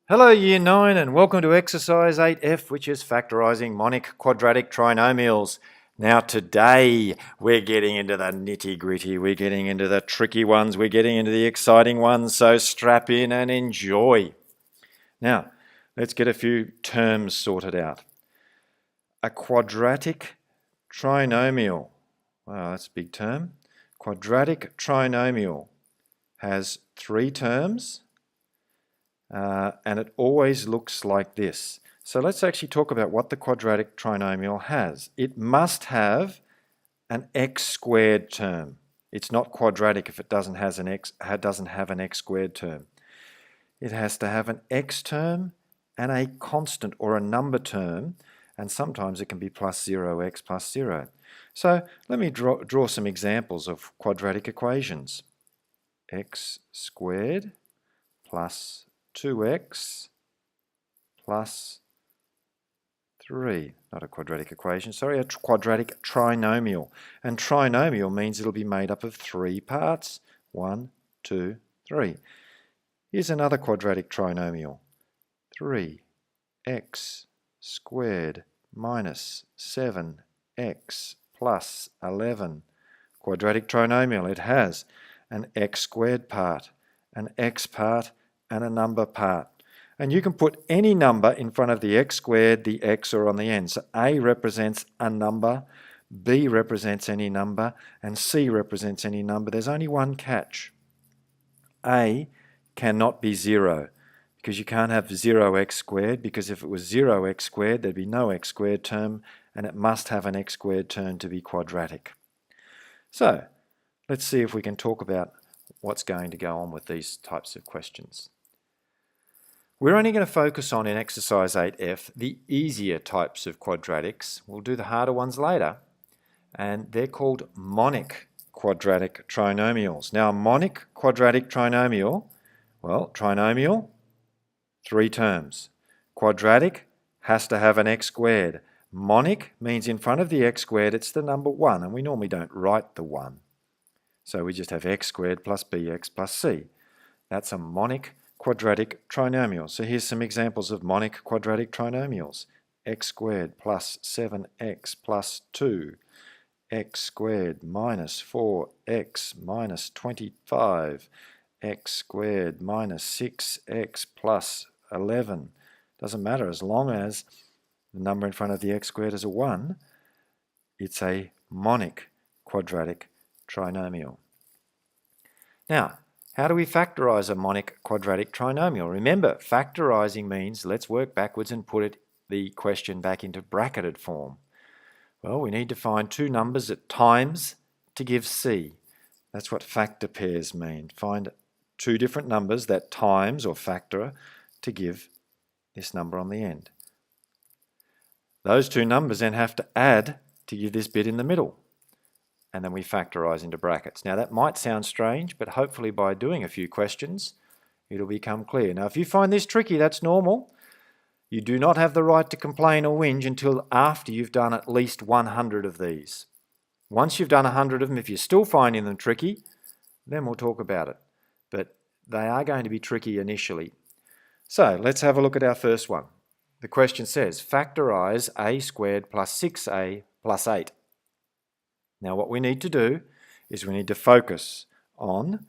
Hello Year 9 and welcome to exercise 8F, which is factorising monic quadratic trinomials. Now today we're getting into the nitty-gritty, we're getting into the tricky ones, we're getting into the exciting ones, so strap in and enjoy. Now, let's get a few terms sorted out. A quadratic trinomial, wow, that's a big term. Quadratic trinomial has three terms. And it always looks like this. So let's actually talk about what the quadratic trinomial has. It must have an x squared term. It's not quadratic if it doesn't have an x squared term. It has to have an x term and a constant or a number term, and sometimes it can be plus 0x plus 0. So let me draw some examples of quadratic equations. X squared plus 2x plus 3, not a quadratic equation, sorry, a quadratic trinomial. And trinomial means it'll be made up of three parts. 1, 2, 3. Here's another quadratic trinomial. 3x squared minus 7x plus 11. Quadratic trinomial, it has an x squared part, an x part, and a number part. And you can put any number in front of the x squared, the x, or on the end. So A represents a number, B represents any number, and C represents any number. There's only one catch. A cannot be 0, because you can't have 0x squared, because if it was 0x squared, there'd be no x squared term, and it must have an x squared term to be quadratic. So let's see if we can talk about what's going to go on with these types of questions. We're only going to focus on, in exercise 8F, the easier types of quadratics. We'll do the harder ones later, and they're called monic quadratic trinomials. Now, a monic quadratic trinomial, well, trinomial, three terms. Quadratic has to have an x squared. Monic means in front of the x squared, it's the number 1, and we normally don't write the 1. So we just have x squared plus bx plus c. That's a monic quadratic trinomial. So here's some examples of monic quadratic trinomials. X squared plus 7x plus 2, x squared minus 4x minus 25, x squared minus 6x plus 11. Doesn't matter, as long as the number in front of the x squared is a 1, it's a monic quadratic trinomial. Now, how do we factorize a monic quadratic trinomial? Remember, factorizing means let's work backwards and put the question back into bracketed form. Well, we need to find two numbers at times to give c. That's what factor pairs mean. Find two different numbers that times or factor to give this number on the end. Those two numbers then have to add to give this bit in the middle. And then we factorize into brackets. Now that might sound strange, but hopefully by doing a few questions, it'll become clear. Now if you find this tricky, that's normal. You do not have the right to complain or whinge until after you've done at least 100 of these. Once you've done 100 of them, if you're still finding them tricky, then we'll talk about it. But they are going to be tricky initially. So let's have a look at our first one. The question says, factorize a squared plus 6a plus 8. Now what we need to do is we need to focus on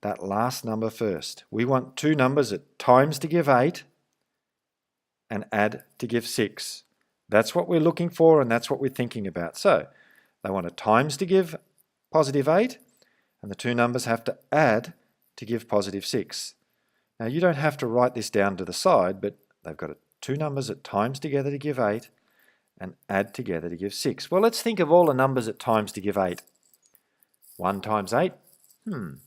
that last number first. We want two numbers at times to give 8 and add to give 6. That's what we're looking for and that's what we're thinking about. So they want a times to give positive 8 and the two numbers have to add to give positive 6. Now you don't have to write this down to the side, but they've got two numbers at times together to give 8 and add together to give 6. Well, let's think of all the numbers at times to give 8. 1 times 8.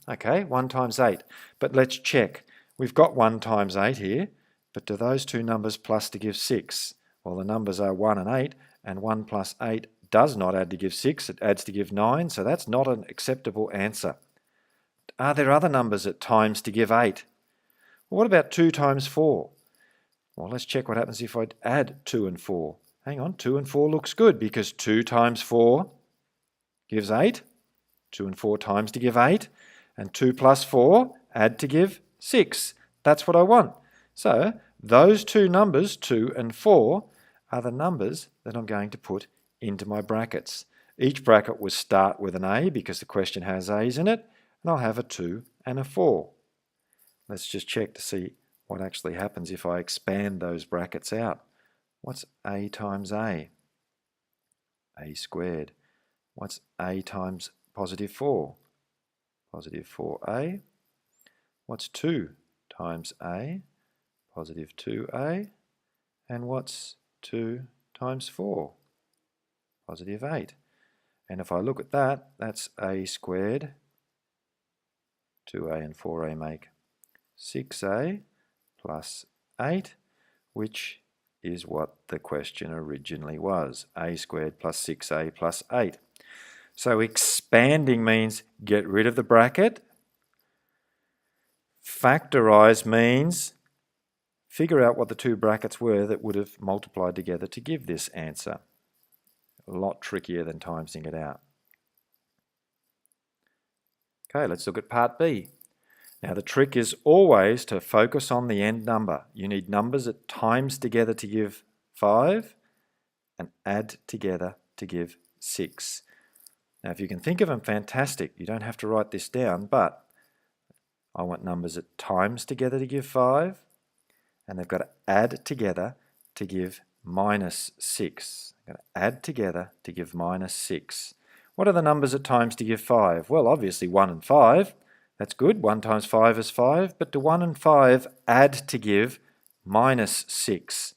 Okay, 1 times 8. But let's check. We've got 1 times 8 here, but do those two numbers plus to give 6? Well, the numbers are 1 and 8, and 1 plus 8 does not add to give 6. It adds to give 9, so that's not an acceptable answer. Are there other numbers at times to give 8? Well, what about 2 times 4? Well, let's check what happens if I add 2 and 4. Hang on, 2 and 4 looks good because 2 times 4 gives 8. 2 and 4 times to give 8. And 2 plus 4 add to give 6. That's what I want. So those two numbers, 2 and 4, are the numbers that I'm going to put into my brackets. Each bracket will start with an A because the question has A's in it, and I'll have a 2 and a 4. Let's just check to see what actually happens if I expand those brackets out. What's A times A? A squared. What's A times positive 4? Positive 4A. What's 2 times A? Positive 2A. And what's 2 times 4? Positive 8. And if I look at that, that's A squared. 2A and 4A make 6A plus 8, which is what the question originally was. A squared plus 6A plus 8. So expanding means get rid of the bracket. Factorize means figure out what the two brackets were that would have multiplied together to give this answer. A lot trickier than timesing it out. Okay, let's look at part B. Now the trick is always to focus on the end number. You need numbers that times together to give 5 and add together to give 6. Now if you can think of them, fantastic. You don't have to write this down, but I want numbers that times together to give 5, and they've got to add together to give minus 6. I've got to add together to give minus 6. What are the numbers that times to give 5? Well, obviously 1 and 5. That's good. 1 times 5 is 5. But do 1 and 5 add to give minus 6?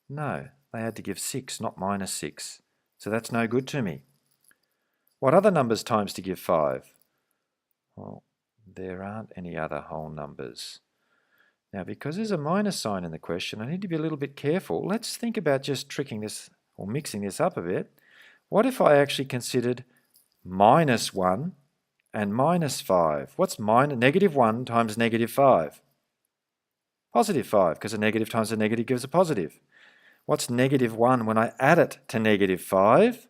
No, they add to give 6, not minus 6. So that's no good to me. What other numbers times to give 5? Well, there aren't any other whole numbers. Now, because there's a minus sign in the question, I need to be a little bit careful. Let's think about just tricking this or mixing this up a bit. What if I actually considered minus 1 and minus 5? What's negative 1 times negative 5? Positive 5, because a negative times a negative gives a positive. What's negative 1 when I add it to negative 5?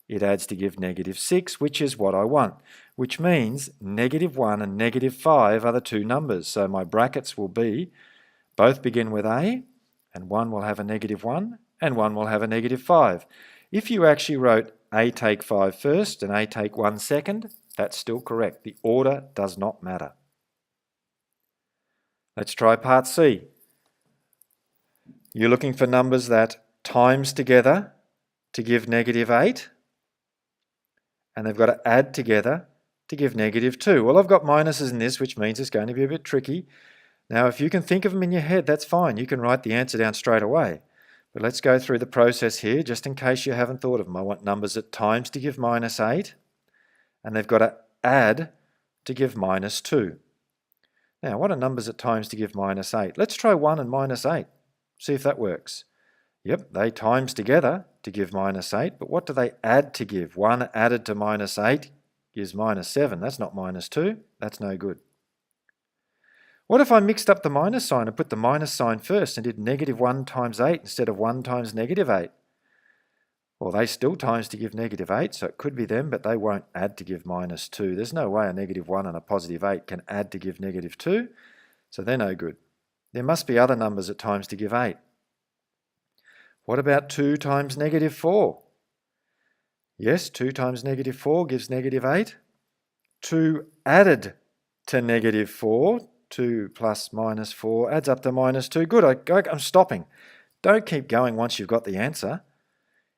It adds to give negative 6, which is what I want, which means negative 1 and negative 5 are the two numbers. So my brackets will be, both begin with A, and one will have a negative 1, and one will have a negative 5. If you actually wrote A take 5 first and A take 1 second, that's still correct. The order does not matter. Let's try part C. You're looking for numbers that times together to give negative 8, and they've got to add together to give negative 2. Well, I've got minuses in this, which means it's going to be a bit tricky. Now, if you can think of them in your head, that's fine. You can write the answer down straight away. But let's go through the process here, just in case you haven't thought of them. I want numbers at times to give minus 8, and they've got to add to give minus 2. Now, what are numbers at times to give minus 8? Let's try 1 and minus 8. See if that works. Yep, they times together to give minus 8, but what do they add to give? 1 added to minus 8 gives minus 7. That's not minus 2. That's no good. What if I mixed up the minus sign and put the minus sign first and did negative 1 times 8 instead of 1 times negative 8? Well, they still times to give negative 8, so it could be them, but they won't add to give minus 2. There's no way a negative 1 and a positive 8 can add to give negative 2, so they're no good. There must be other numbers at times to give 8. What about 2 times negative 4? Yes, 2 times negative 4 gives negative 8. 2 added to negative 4, 2 plus minus 4 adds up to minus 2. Good, I'm stopping. Don't keep going once you've got the answer.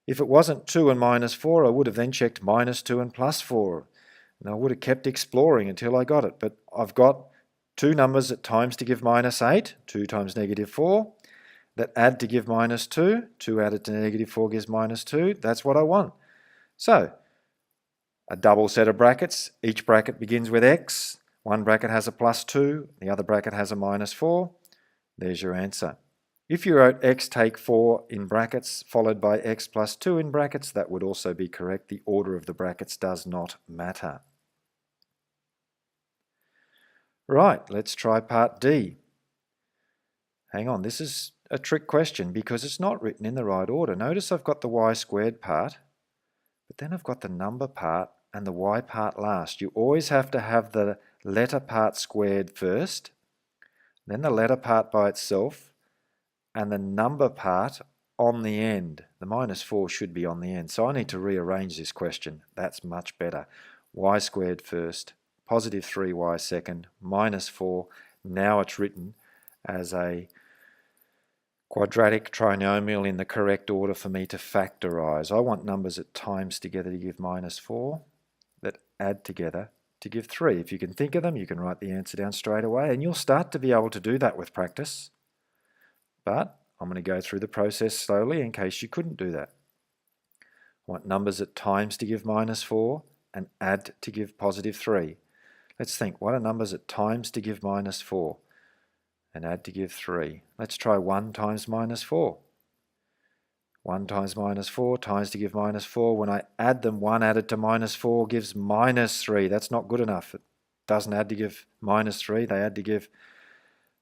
If it wasn't 2 and minus 4, I would have then checked minus 2 and plus 4. And I would have kept exploring until I got it. But I've got two numbers at times to give minus 8, 2 times negative 4, that add to give minus 2. 2 added to negative 4 gives minus 2. That's what I want. So, a double set of brackets. Each bracket begins with x. One bracket has a plus 2. The other bracket has a minus 4. There's your answer. If you wrote x take 4 in brackets followed by x plus 2 in brackets, that would also be correct. The order of the brackets does not matter. Right, let's try part D. Hang on, this is a trick question because it's not written in the right order. Notice I've got the y squared part, but then I've got the number part and the y part last. You always have to have the letter part squared first, then the letter part by itself, and the number part on the end. The -4 should be on the end. So I need to rearrange this question. That's much better. Y squared first, positive 3y second, -4. Now it's written as a quadratic trinomial in the correct order for me to factorize. I want numbers that times together to give -4, that add together to give 3. If you can think of them, you can write the answer down straight away, and you'll start to be able to do that with practice. But I'm going to go through the process slowly in case you couldn't do that. I want numbers that times to give -4 and add to give +3. Let's think, what are numbers that times to give -4 and add to give 3? Let's try 1 times -4. 1 times -4 times to give -4. When I add them, 1 added to -4 gives -3. That's not good enough. It doesn't add to give -3. They add to give,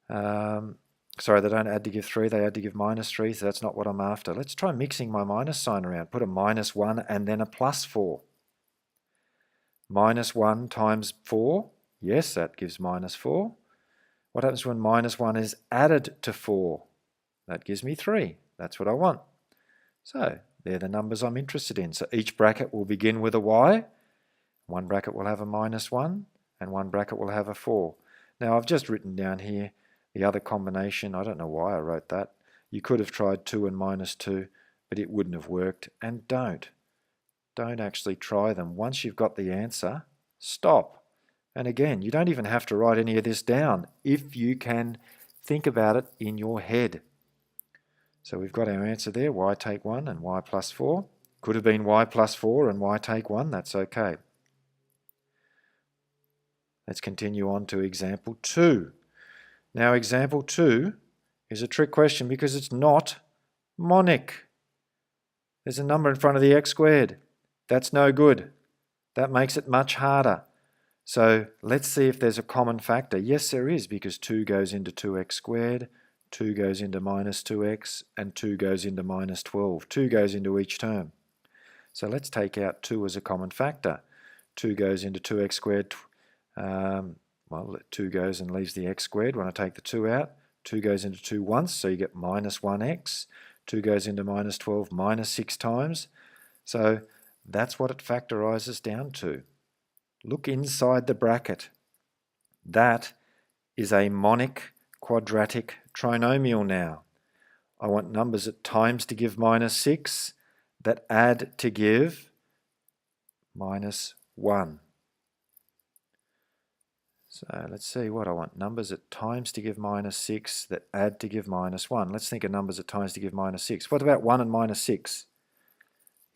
they don't add to give 3. They add to give -3. So that's not what I'm after. Let's try mixing my minus sign around. Put a -1 and then a +4. -1 times 4. Yes, that gives -4. What happens when -1 is added to 4? That gives me 3. That's what I want. So they're the numbers I'm interested in. So each bracket will begin with a y. One bracket will have a -1 and one bracket will have a 4. Now I've just written down here the other combination. I don't know why I wrote that. You could have tried 2 and -2, but it wouldn't have worked. And don't actually try them. Once you've got the answer, stop. And again, you don't even have to write any of this down if you can think about it in your head. So we've got our answer there, y take 1 and y plus 4. Could have been y plus 4 and y take 1, that's okay. Let's continue on to example 2. Now example 2 is a trick question because it's not monic. There's a number in front of the x squared. That's no good. That makes it much harder. So let's see if there's a common factor. Yes, there is, because 2 goes into 2x squared, 2 goes into -2x, and 2 goes into -12. 2 goes into each term. So let's take out 2 as a common factor. 2 goes into 2x squared. 2 goes and leaves the x squared. When I take the 2 out, 2 goes into 2 once, so you get -1x. 2 goes into -12 -6 times. So that's what it factorizes down to. Look inside the bracket. That is a monic quadratic trinomial now. I want numbers at times to give -6 that add to give -1. So let's see what I want. Numbers at times to give -6 that add to give -1. Let's think of numbers at times to give -6. What about 1 and -6?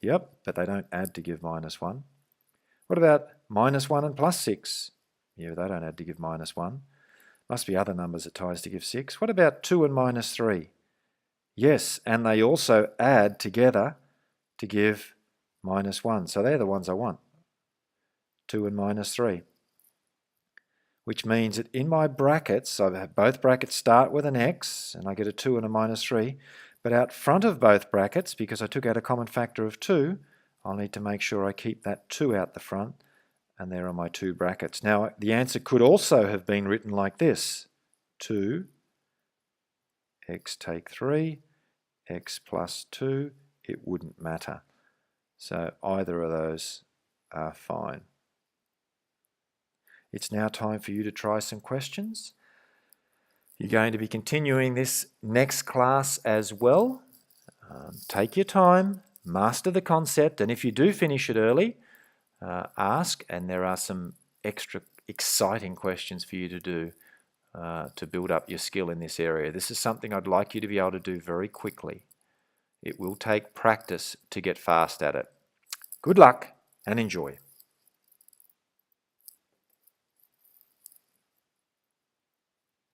Yep, but they don't add to give -1. What about -1 and +6? Yeah, they don't add to give -1. Must be other numbers at times to give 6. What about 2 and -3? Yes, and they also add together to give -1. So they're the ones I want. 2 and -3. Which means that in my brackets, I have both brackets start with an x, and I get a 2 and a -3. But out front of both brackets, because I took out a common factor of 2, I'll need to make sure I keep that 2 out the front, and there are my 2 brackets. Now, the answer could also have been written like this. 2, x take 3, x plus 2, it wouldn't matter. So either of those are fine. It's now time for you to try some questions. You're going to be continuing this next class as well. Take your time, master the concept, and if you do finish it early, ask, and there are some extra exciting questions for you to do to build up your skill in this area. This is something I'd like you to be able to do very quickly. It will take practice to get fast at it. Good luck and enjoy.